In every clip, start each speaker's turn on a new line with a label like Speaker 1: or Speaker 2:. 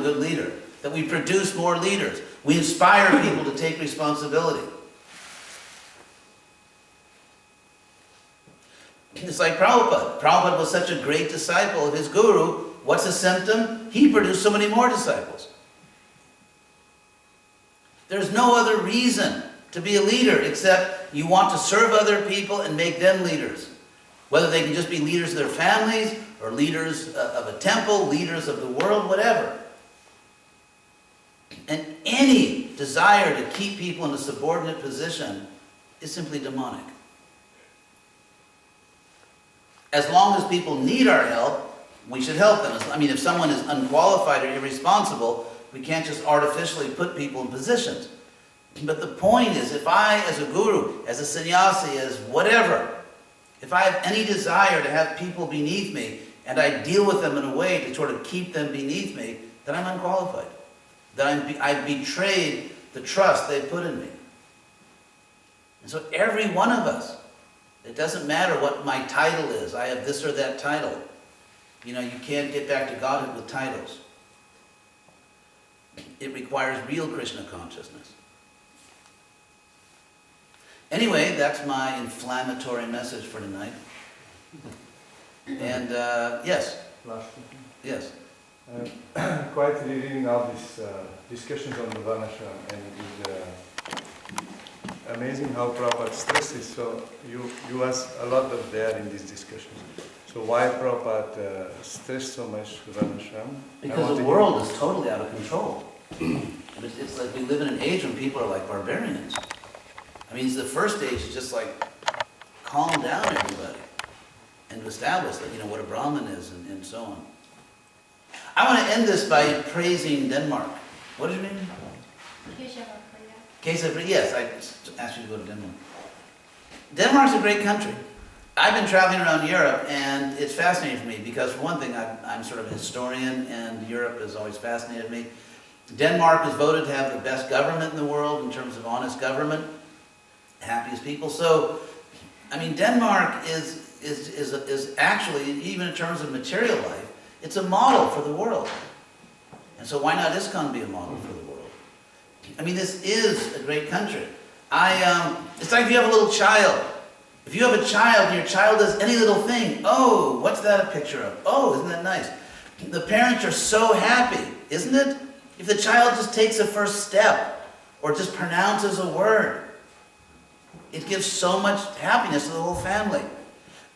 Speaker 1: good leader, that we produce more leaders, we inspire people to take responsibility. It's like Prabhupada. Prabhupada was such a great disciple of his guru. What's the symptom? He produced so many more disciples. There's no other reason to be a leader except you want to serve other people and make them leaders. Whether they can just be leaders of their families, or leaders of a temple, leaders of the world, whatever. And any desire to keep people in a subordinate position is simply demonic. As long as people need our help, we should help them. I mean, if someone is unqualified or irresponsible, we can't just artificially put people in positions. But the point is, if I, as a guru, as a sannyasi, as whatever, if I have any desire to have people beneath me, and I deal with them in a way to sort of keep them beneath me, then I'm unqualified. Then I've betrayed the trust they put in me. And so every one of us, it doesn't matter what my title is. I have this or that title. You know, you can't get back to Godhood with titles. It requires real Krishna consciousness. Anyway, that's my inflammatory message for tonight. And yes.
Speaker 2: Last
Speaker 1: yes.
Speaker 2: Quite reading all these discussions on the Varnashram, and it is amazing how Prabhupada stresses. So you ask a lot of there in these discussions. So why Prabhupada stressed so much Varnashram?
Speaker 1: Because the world is totally out of control. It's like we live in an age when people are like barbarians. I mean, the first stage is just like calm down everybody and establish that, you know, what a Brahmin is and so on. I want to end this by praising Denmark. What is your name? Keshav. Yes, I asked you to go to Denmark. Denmark's a great country. I've been traveling around Europe, and it's fascinating for me because, for one thing, I'm sort of a historian, and Europe has always fascinated me. Denmark was voted to have the best government in the world in terms of honest government, happiest people. So, I mean, Denmark is actually, even in terms of material life, it's a model for the world. And so why not ISKCON be a model for the world? I mean, this is a great country. It's like if you have a little child. If you have a child and your child does any little thing, oh, what's that a picture of? Oh, isn't that nice? The parents are so happy, isn't it? If the child just takes a first step or just pronounces a word, it gives so much happiness to the whole family.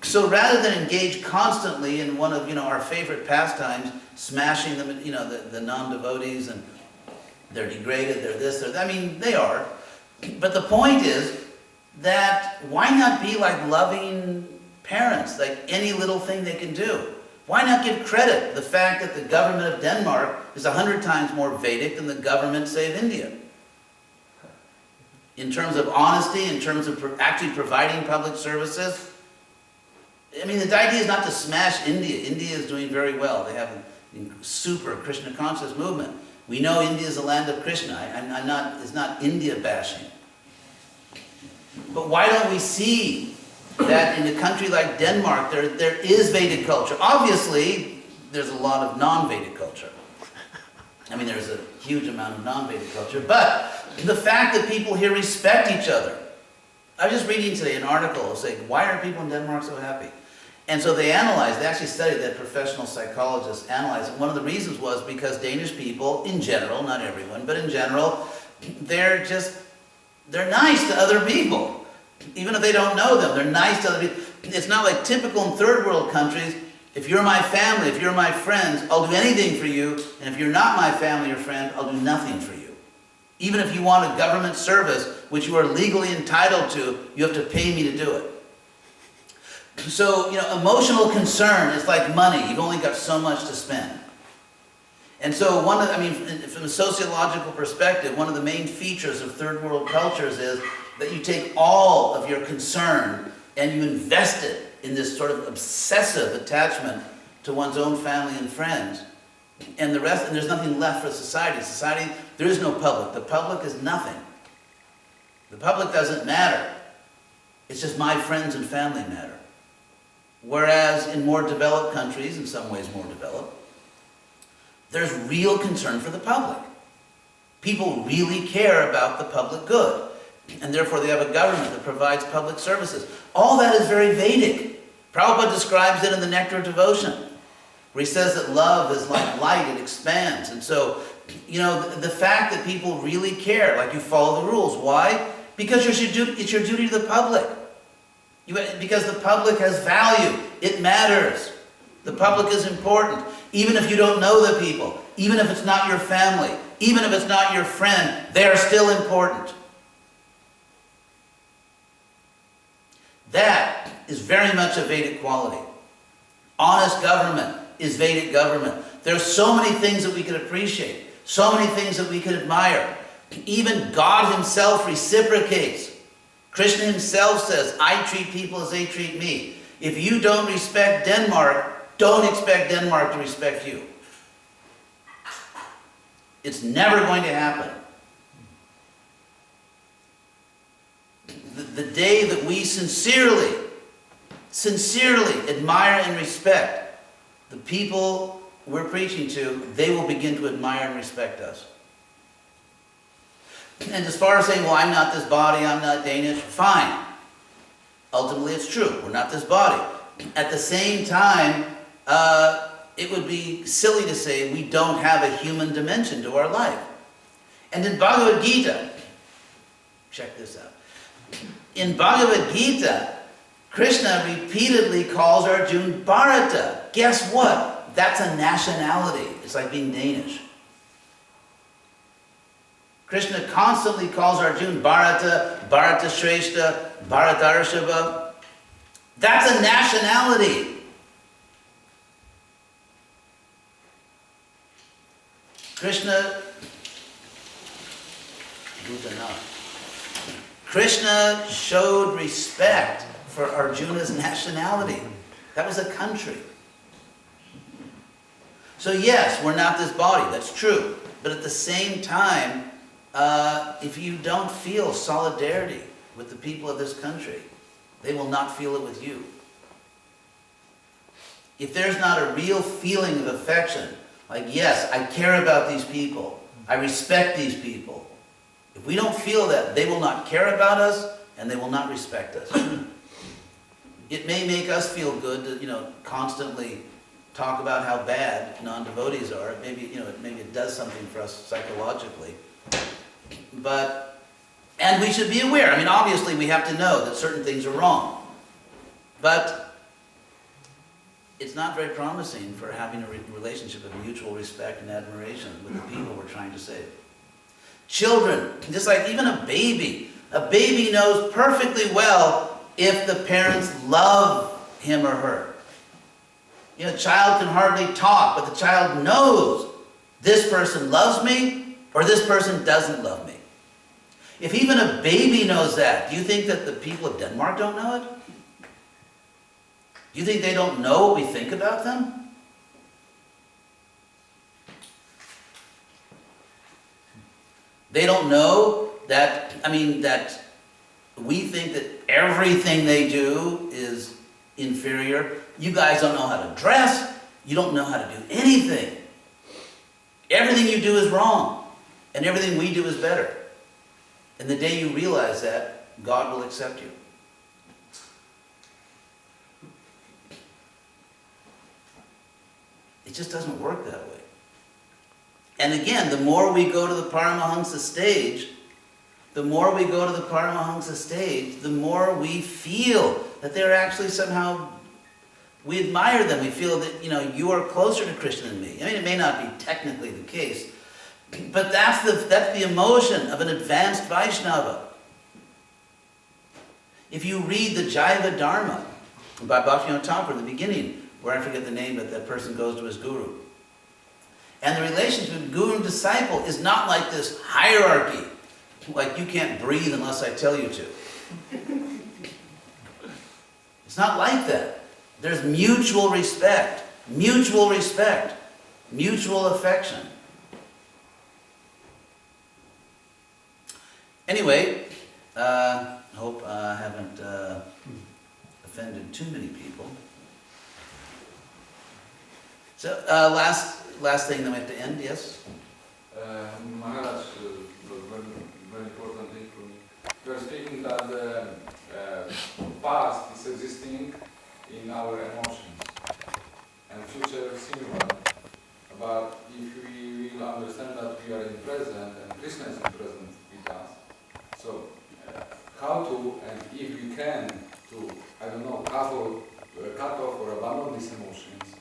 Speaker 1: So rather than engage constantly in one of, you know, our favorite pastimes, smashing them, you know, the non-devotees, and they're degraded, they're this, they're that. I mean, they are. But the point is that why not be like loving parents, like any little thing they can do? Why not give credit the fact that the government of Denmark is 100 times more Vedic than the government, say, of India? In terms of honesty, in terms of actually providing public services. I mean, the idea is not to smash India. India is doing very well. They have a super Krishna conscious movement. We know India is the land of Krishna. It's not India bashing. But why don't we see that in a country like Denmark, there is Vedic culture? Obviously, there's a lot of non-Vedic culture. I mean, there's a huge amount of non-Vedic culture. But the fact that people here respect each other. I was just reading today an article saying, why are people in Denmark so happy? And so they actually studied that, professional psychologists analyzed it. One of the reasons was because Danish people, in general, not everyone, but in general, they're nice to other people. Even if they don't know them, they're nice to other people. It's not like typical in third world countries, if you're my family, if you're my friends, I'll do anything for you, and if you're not my family or friend, I'll do nothing for you. Even if you want a government service, which you are legally entitled to, you have to pay me to do it. So, you know, emotional concern is like money. You've only got so much to spend. And so from a sociological perspective, one of the main features of third world cultures is that you take all of your concern and you invest it in this sort of obsessive attachment to one's own family and friends. And the rest, and there's nothing left for society. Society, there is no public. The public is nothing. The public doesn't matter. It's just my friends and family matter. Whereas in more developed countries, in some ways more developed, there's real concern for the public. People really care about the public good, and therefore they have a government that provides public services. All that is very Vedic. Prabhupada describes it in the Nectar of Devotion, where he says that love is like light, it expands. And so, the fact that people really care, like you follow the rules. Why? Because it's your duty to the public. Because the public has value. It matters. The public is important. Even if you don't know the people, even if it's not your family, even if it's not your friend, they are still important. That is very much a Vedic quality. Honest government is Vedic government. There are so many things that we could appreciate, so many things that we could admire. Even God himself reciprocates. Krishna himself says, I treat people as they treat me. If you don't respect Denmark, don't expect Denmark to respect you. It's never going to happen. The day that we sincerely admire and respect the people we're preaching to, they will begin to admire and respect us. And as far as saying, well, I'm not this body, I'm not Danish, fine. Ultimately, it's true. We're not this body. At the same time, it would be silly to say we don't have a human dimension to our life. And in Bhagavad-gita, check this out. In Bhagavad-gita, Krishna repeatedly calls Arjuna Bharata. Guess what? That's a nationality. It's like being Danish. Krishna constantly calls Arjuna Bharata, Bharata Shrestha, Bharatarshava. That's a nationality. Krishna showed respect for Arjuna's nationality. That was a country. So yes, we're not this body, that's true. But at the same time, if you don't feel solidarity with the people of this country, they will not feel it with you. If there's not a real feeling of affection, like, yes, I care about these people, I respect these people. If we don't feel that, they will not care about us and they will not respect us. It may make us feel good to, constantly talk about how bad non-devotees are. Maybe it does something for us psychologically. And we should be aware. Obviously we have to know that certain things are wrong. But it's not very promising for having a relationship of mutual respect and admiration with the people we're trying to save. Children, just like even a baby knows perfectly well if the parents love him or her. A child can hardly talk, but the child knows this person loves me or this person doesn't love me. If even a baby knows that, do you think that the people of Denmark don't know it? Do you think they don't know what we think about them? They don't know that, that we think that everything they do is inferior. You guys don't know how to dress. You don't know how to do anything. Everything you do is wrong. And everything we do is better. And the day you realize that, God will accept you. It just doesn't work that way. And again, the more we go to the Paramahansa stage, the more we feel that they're actually somehow, we admire them. We feel that, you are closer to Krishna than me. It may not be technically the case, but that's the emotion of an advanced Vaishnava. If you read the Jaiva Dharma by Bhaktivinoda Thakur in the beginning, where I forget the name, but that person goes to his guru. And the relationship with guru and disciple is not like this hierarchy, like you can't breathe unless I tell you to. It's not like that. There's mutual respect, mutual affection. Anyway, hope I haven't offended too many people. So last thing, then we have to end, yes?
Speaker 3: Maharaj, very, very important thing for me. You are speaking that the past is existing in our emotions and future similar. But if we will understand that we are in present and Krishna is in present with us, so how to, and if we can, to, I don't know, cut off or abandon these emotions,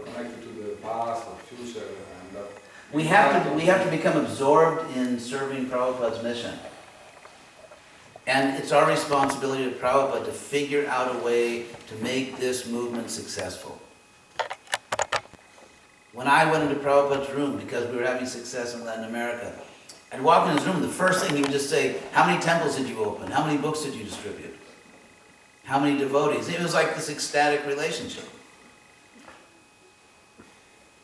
Speaker 3: connected to the past or future, and that
Speaker 1: We have to become absorbed in serving Prabhupada's mission. And it's our responsibility to Prabhupada to figure out a way to make this movement successful. When I went into Prabhupada's room, because we were having success in Latin America, I'd walk in his room, the first thing he would just say, how many temples did you open? How many books did you distribute? How many devotees? It was like this ecstatic relationship.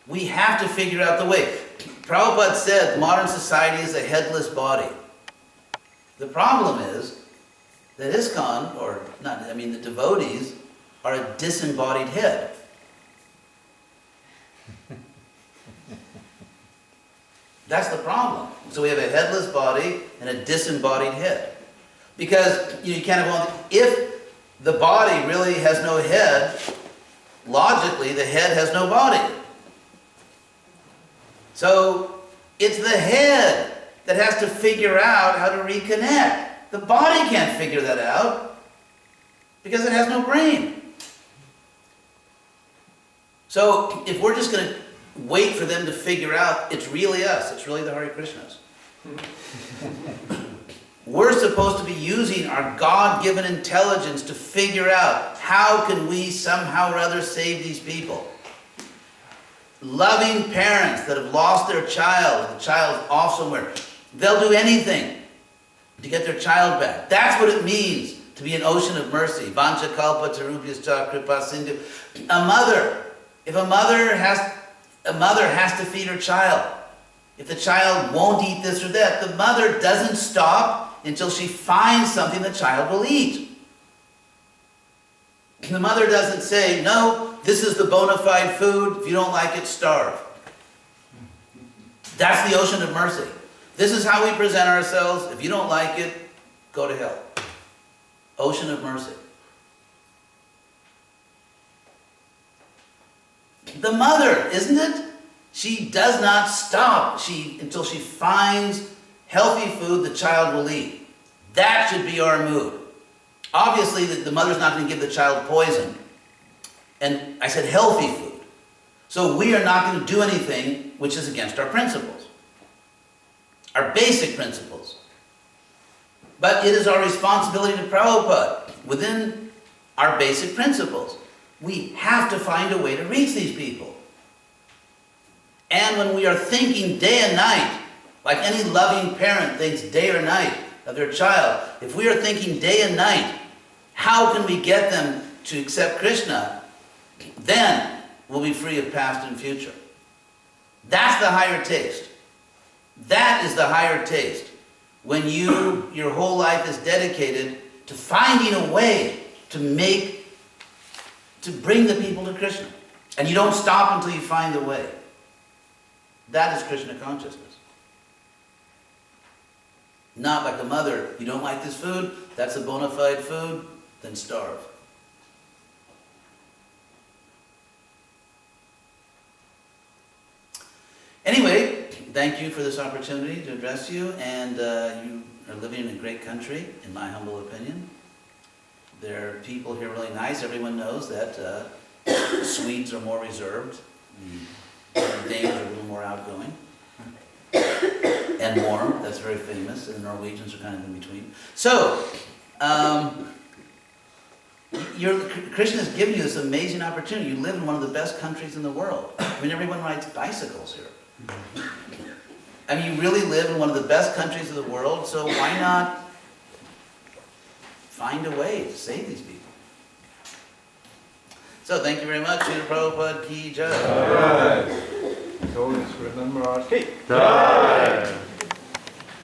Speaker 1: We have to figure out the way. Prabhupada said modern society is a headless body. The problem is that ISKCON, the devotees, are a disembodied head. That's the problem. So we have a headless body and a disembodied head. Because you can't have if the body really has no head, logically the head has no body. So it's the head that has to figure out how to reconnect. The body can't figure that out because it has no brain. So if we're just going to wait for them to figure out, it's really us, it's really the Hare Krishnas. We're supposed to be using our God-given intelligence to figure out how can we somehow or other save these people. Loving parents that have lost their child, and the child's off somewhere, they'll do anything to get their child back. That's what it means to be an ocean of mercy. Vancha kalpa tarubhyascha kripa sindhu. A mother, if a mother has to feed her child. If the child won't eat this or that, the mother doesn't stop until she finds something the child will eat. The mother doesn't say, no, this is the bona fide food. If you don't like it, starve. That's the ocean of mercy. This is how we present ourselves. If you don't like it, go to hell. Ocean of mercy. The mother, isn't it? She does not stop until she finds healthy food the child will eat. That should be our mood. Obviously, the mother's not going to give the child poison. And I said healthy food. So we are not going to do anything which is against our principles. Our basic principles. But it is our responsibility to Prabhupada, within our basic principles. We have to find a way to reach these people. And when we are thinking day and night, like any loving parent thinks day or night of their child, if we are thinking day and night, how can we get them to accept Krishna? Then we'll be free of past and future. That's the higher taste. That is the higher taste. When your whole life is dedicated to finding a way to bring the people to Krishna. And you don't stop until you find the way. That is Krishna consciousness. Not like a mother, you don't like this food, that's a bona fide food, then starve. Anyway, thank you for this opportunity to address you, and you are living in a great country, in my humble opinion. There are people here really nice. Everyone knows that Swedes are more reserved. The Danes are a little more outgoing. And warm, that's very famous. And the Norwegians are kind of in between. So, Krishna has given you this amazing opportunity. You live in one of the best countries in the world. I mean, everyone rides bicycles here. I mean, you really live in one of the best countries of the world, so why not find a way to save these people? So thank you very much. Srila Prabhupada ki jai.
Speaker 2: So let's remember our
Speaker 4: Jai.